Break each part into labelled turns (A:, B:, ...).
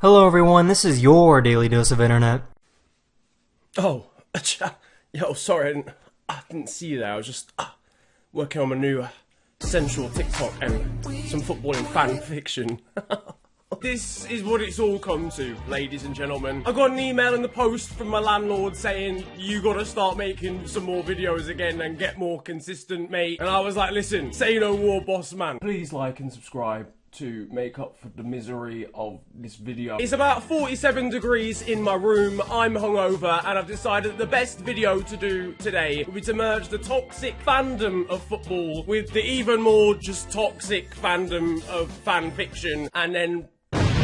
A: Hello everyone, this is your daily dose of internet.
B: Oh, yo, sorry, I didn't see you there. I was just working on my new sensual TikTok and some footballing fan fiction. This is what it's all come to, ladies and gentlemen. I got an email in the post from my landlord saying, you gotta start making some more videos again and get more consistent, mate. And I was like, listen, say no more, boss man. Please like and subscribe to make up for the misery of this video. It's about 47 degrees in my room, I'm hungover, and I've decided that the best video to do today will be to merge the toxic fandom of football with the even more just toxic fandom of fan fiction, and then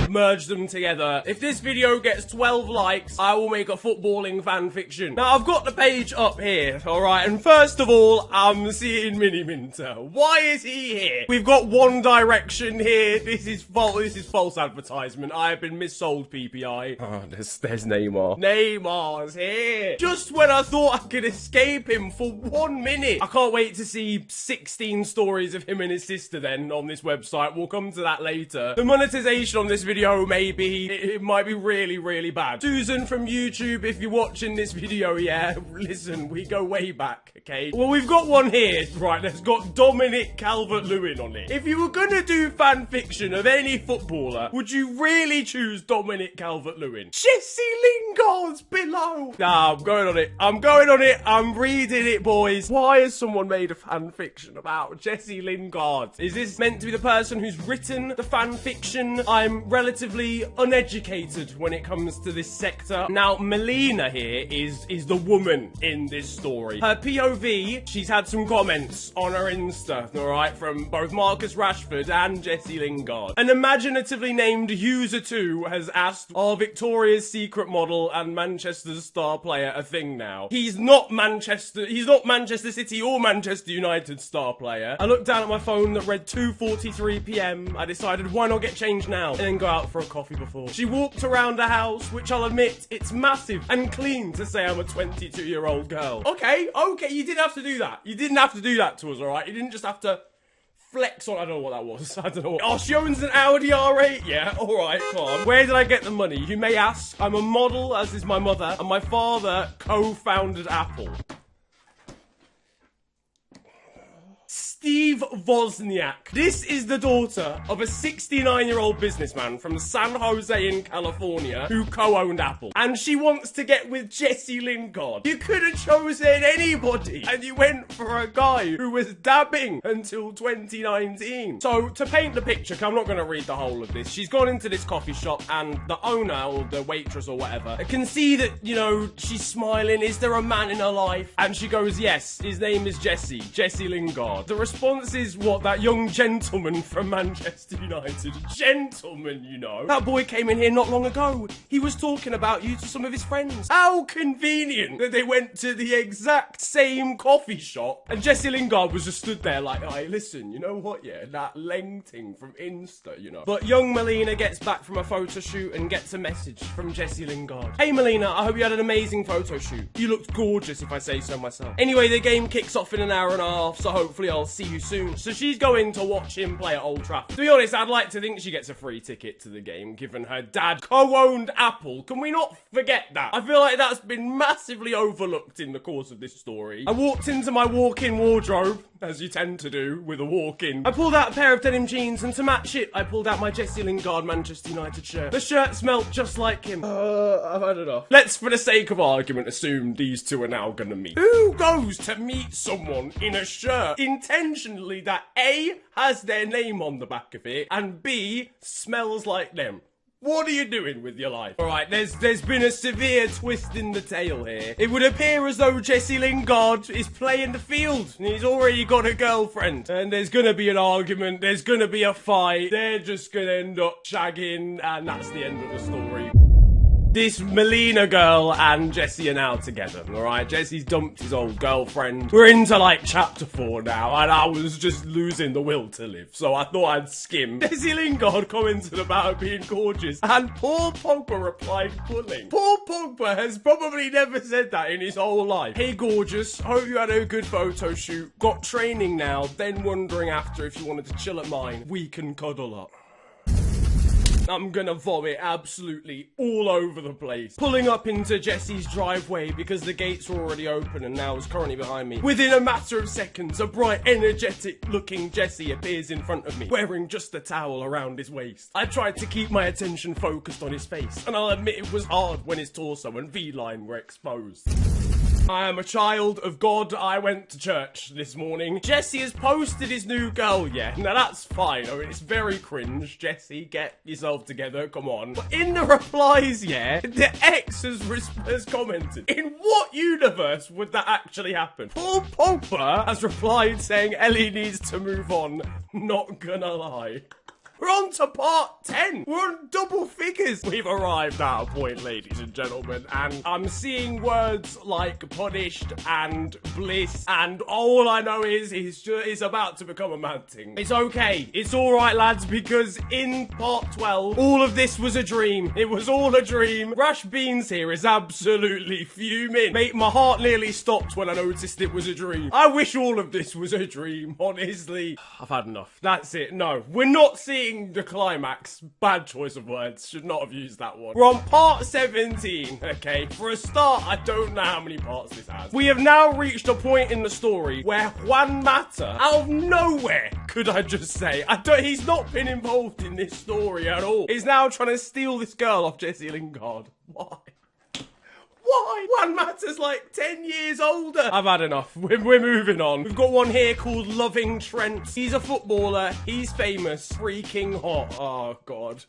B: merge them together. If this video gets 12 likes, I will make a footballing fan fiction. Now, I've got the page up here, alright, and first of all, I'm seeing Mini Minter. Why is he here? We've got One Direction here. This is false advertisement. I have been missold, PPI. Oh, there's Neymar. Neymar's here. Just when I thought I could escape him for 1 minute. I can't wait to see 16 stories of him and his sister then on this website. We'll come to that later. The monetization on this video maybe it might be really bad. Susan from YouTube, if you're watching this video, yeah, listen, we go way back, okay? Well, we've got one here, right, that's got Dominic Calvert-Lewin on it. If you were gonna do fan fiction of any footballer, would you really choose Dominic Calvert-Lewin? Jesse Lingard's below. Nah, I'm going on it. I'm reading it, boys. Why has someone made a fan fiction about Jesse Lingard? Is this meant to be the person who's written the fan fiction? I'm relatively uneducated when it comes to this sector. Now, Melina here is the woman in this story. Her POV, she's had some comments on her Insta, alright, from both Marcus Rashford and Jesse Lingard. An imaginatively named user2 has asked, are Victoria's Secret model and Manchester's star player a thing now? He's not Manchester City or Manchester United star player. I looked down at my phone that read 2:43 PM. I decided, why not get changed now and then go out for a coffee before. She walked around the house, which I'll admit, it's massive and clean to say I'm a 22-year-old girl. Okay, you didn't have to do that. You didn't have to do that to us, alright? You didn't just have to flex on, I don't know what that was. I don't know what. Oh, she owns an Audi R8? Yeah, alright, come on. Where did I get the money? You may ask. I'm a model, as is my mother, and my father co-founded Apple. Steve Wozniak. This is the daughter of a 69-year-old businessman from San Jose in California who co-owned Apple. And she wants to get with Jesse Lingard. You could have chosen anybody, and you went for a guy who was dabbing until 2019. So, to paint the picture, 'cause I'm not going to read the whole of this, she's gone into this coffee shop and the owner, or the waitress or whatever, can see that, you know, she's smiling. Is there a man in her life? And she goes, yes, his name is Jesse Lingard. The response is, what, that young gentleman from Manchester United. Gentleman, you know. That boy came in here not long ago. He was talking about you to some of his friends. How convenient that they went to the exact same coffee shop and Jesse Lingard was just stood there like, hey, listen, you know what, yeah, that Lengting from Insta, you know. But young Melina gets back from a photo shoot and gets a message from Jesse Lingard. Hey Melina, I hope you had an amazing photo shoot. You looked gorgeous, if I say so myself. Anyway, the game kicks off in an hour and a half, so hopefully I'll see you soon. So she's going to watch him play at Old Trafford. To be honest, I'd like to think she gets a free ticket to the game, given her dad co-owned Apple. Can we not forget that? I feel like that's been massively overlooked in the course of this story. I walked into my walk-in wardrobe, as you tend to do with a walk-in. I pulled out a pair of denim jeans, and to match it, I pulled out my Jesse Lingard Manchester United shirt. The shirt smelled just like him. I've had enough. Let's, for the sake of argument, assume these two are now gonna meet. Who goes to meet someone in a shirt intentionally that A, has their name on the back of it, and B, smells like them? What are you doing with your life? Alright, there's been a severe twist in the tale here. It would appear as though Jesse Lingard is playing the field, and he's already got a girlfriend. And there's gonna be an argument, there's gonna be a fight, they're just gonna end up shagging, and that's the end of the story. This Melina girl and Jesse are now together, alright? Jesse's dumped his old girlfriend. We're into like chapter 4 now, and I was just losing the will to live, so I thought I'd skim. Jesse Lingard commented about her being gorgeous, and Paul Pogba replied fully. Paul Pogba has probably never said that in his whole life. Hey gorgeous, hope you had a good photo shoot. Got training now, then wondering after if you wanted to chill at mine. We can cuddle up. I'm gonna vomit absolutely all over the place. Pulling up into Jesse's driveway because the gates were already open and now is currently behind me. Within a matter of seconds, a bright, energetic looking Jesse appears in front of me, wearing just a towel around his waist. I tried to keep my attention focused on his face, and I'll admit it was hard when his torso and V-line were exposed. I am a child of God. I went to church this morning. Jesse has posted his new girl, yeah. Now that's fine. I mean, it's very cringe. Jesse, get yourself together, come on. But in the replies, yeah, the ex has commented, in what universe would that actually happen? Paul Pogba has replied saying Ellie needs to move on. Not gonna lie. We're on to part 10. We're on double figures. We've arrived at a point, ladies and gentlemen, and I'm seeing words like punished and bliss, and all I know is it's about to become a mad thing. It's okay. It's all right, lads, because in part 12, all of this was a dream. It was all a dream. Rash Beans here is absolutely fuming. Mate, my heart nearly stopped when I noticed it was a dream. I wish all of this was a dream, honestly. I've had enough. That's it. No, we're not seeing the climax. Bad choice of words. Should not have used that one. We're on part 17. Okay, for a start, I don't know how many parts this has. We have now reached a point in the story where Juan Mata, out of nowhere, could I just say, he's not been involved in this story at all. He's now trying to steal this girl off Jesse Lingard. Why? Why? Juan Mata's like 10 years older. I've had enough. We're moving on. We've got one here called Loving Trent. He's a footballer. He's famous. Freaking hot. Oh, God.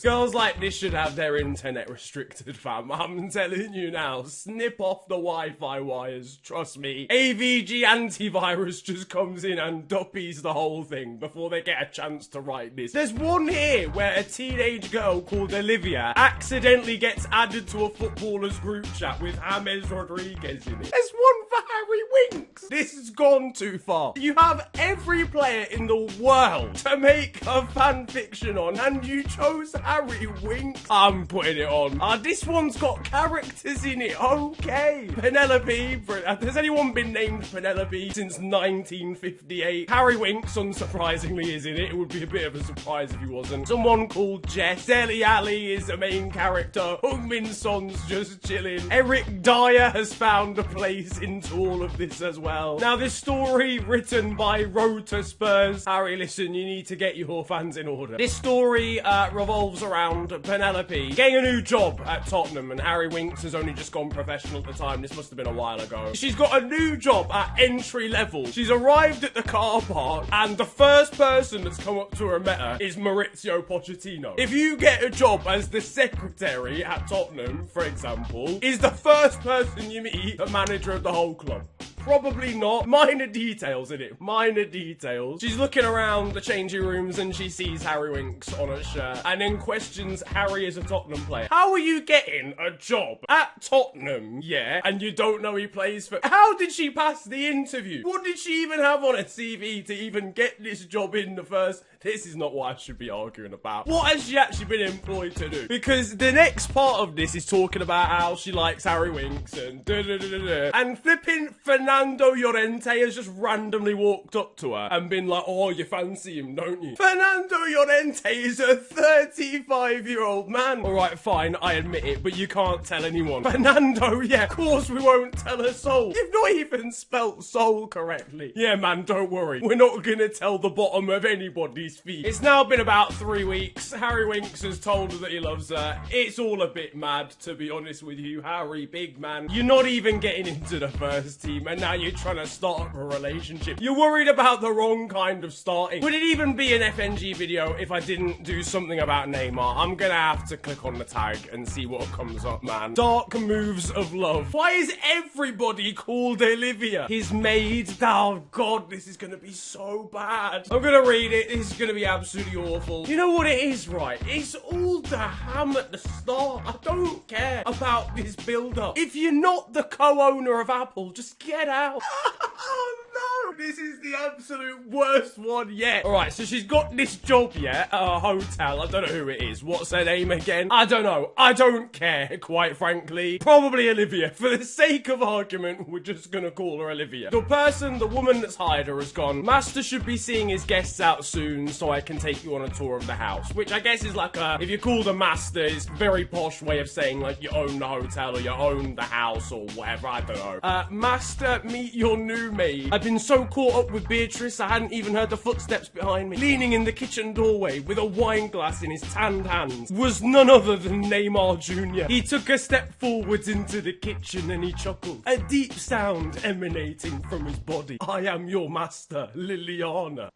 B: Girls like this should have their internet restricted, fam. I'm telling you now. Snip off the Wi-Fi wires. Trust me. AVG antivirus just comes in and duppies the whole thing before they get a chance to write this. There's one here where a teenage girl called Olivia accidentally gets added to a footballer's group chat with James Rodriguez in it. There's one for Harry Winks. This has gone too far. You have every player in the world to make a fan fiction on, and you chose Harry Winks. I'm putting it on. This one's got characters in it. Okay. Penelope. Has anyone been named Penelope since 1958? Harry Winks, unsurprisingly, is in it. It would be a bit of a surprise if he wasn't. Someone called Jess. Dele Alli is the main character. Heung-min Son's just chilling. Eric Dyer has found a place into all of this as well. Now, this story written by Road to Spurs. Harry, listen, you need to get your fans in order. This story revolves around Penelope getting a new job at Tottenham, and Harry Winks has only just gone professional at the time. This must have been a while ago. She's got a new job at entry level. She's arrived at the car park, and the first person that's come up to her and met her is Maurizio Pochettino. If you get a job as the secretary at Tottenham, for example, is the first person you meet the manager of the whole club? Probably not. Minor details in it. Minor details. She's looking around the changing rooms and she sees Harry Winks on her shirt and then questions Harry as a Tottenham player. How are you getting a job at Tottenham, yeah, and you don't know he plays for... How did she pass the interview? What did she even have on her CV to even get this job in the first... This is not what I should be arguing about. What has she actually been employed to do? Because the next part of this is talking about how she likes Harry Winks and da-da-da-da-da. And flipping Fernando Llorente has just randomly walked up to her and been like, oh, you fancy him, don't you? Fernando Llorente is a 35-year-old man. All right, fine, I admit it, but you can't tell anyone. Fernando, yeah, of course we won't tell her soul. You've not even spelt soul correctly. Yeah, man, don't worry. We're not gonna tell the bottom of anybody's feet. It's now been about 3 weeks. Harry Winks has told her that he loves her. It's all a bit mad, to be honest with you. Harry, big man, you're not even getting into the first team, and now you're trying to start up a relationship. You're worried about the wrong kind of starting. Would it even be an FNG video if I didn't do something about Neymar? I'm gonna have to click on the tag and see what comes up, man. Dark moves of love. Why is everybody called Olivia? His maid. Oh God, this is gonna be so bad. I'm gonna read it. This is gonna be absolutely awful. You know what it is, right? It's all the ham at the start. I don't care about this build-up. If you're not the co-owner of Apple, just get out. Oh This is the absolute worst one yet. Alright, so she's got this job yet at a hotel. I don't know who it is. What's her name again? I don't know. I don't care, quite frankly. Probably Olivia. For the sake of argument, we're just gonna call her Olivia. The woman that's hired her has gone, Master should be seeing his guests out soon, so I can take you on a tour of the house. Which I guess is like a, if you call the master, it's a very posh way of saying like you own the hotel or you own the house or whatever, I don't know. Master, meet your new maid. I've been so caught up with Beatrice, I hadn't even heard the footsteps behind me. Leaning in the kitchen doorway with a wine glass in his tanned hands was none other than Neymar Jr. He took a step forwards into the kitchen and he chuckled, a deep sound emanating from his body. I am your master, Liliana.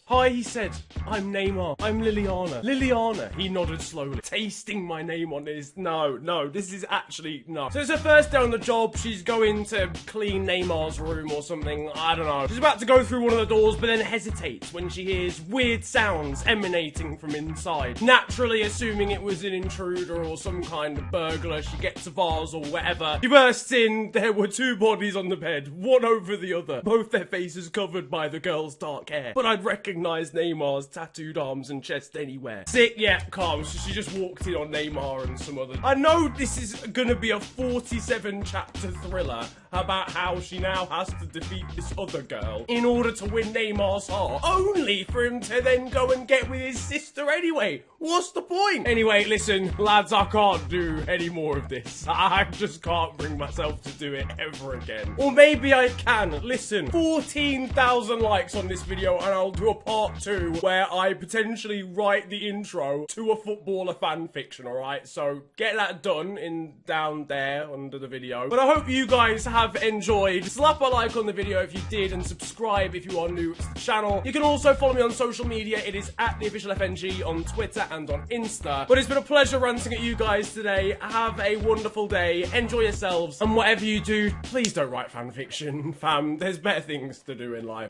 B: Hi, he said. I'm Neymar. I'm Liliana. Liliana, he nodded slowly, tasting my name on his... No, this is actually... no. So it's her first day on the job. She's going to clean Neymar's room or something. I don't know. She's about to go through one of the doors, but then hesitates when she hears weird sounds emanating from inside. Naturally, assuming it was an intruder or some kind of burglar, she gets a vase or whatever. She bursts in. There were two bodies on the bed, one over the other. Both their faces covered by the girl's dark hair. But I'd recognize Neymar's tattooed arms and chest anywhere. Sick, yeah, calm. So she just walked in on Neymar and some other... I know this is gonna be a 47 chapter thriller about how she now has to defeat this other girl in order to win Neymar's heart, only for him to then go and get with his sister anyway. What's the point? Anyway, listen, lads, I can't do any more of this. I just can't bring myself to do it ever again. Or maybe I can. Listen, 14,000 likes on this video and I'll do a part 2 where I potentially write the intro to a footballer fan fiction, alright? So get that done down there under the video. But I hope you guys have enjoyed. Slap a like on the video if you did and subscribe if you are new to the channel. You can also follow me on social media. It is at the official FNG on Twitter and on Insta. But it's been a pleasure ranting at you guys today. Have a wonderful day. Enjoy yourselves. And whatever you do, please don't write fan fiction, fam. There's better things to do in life.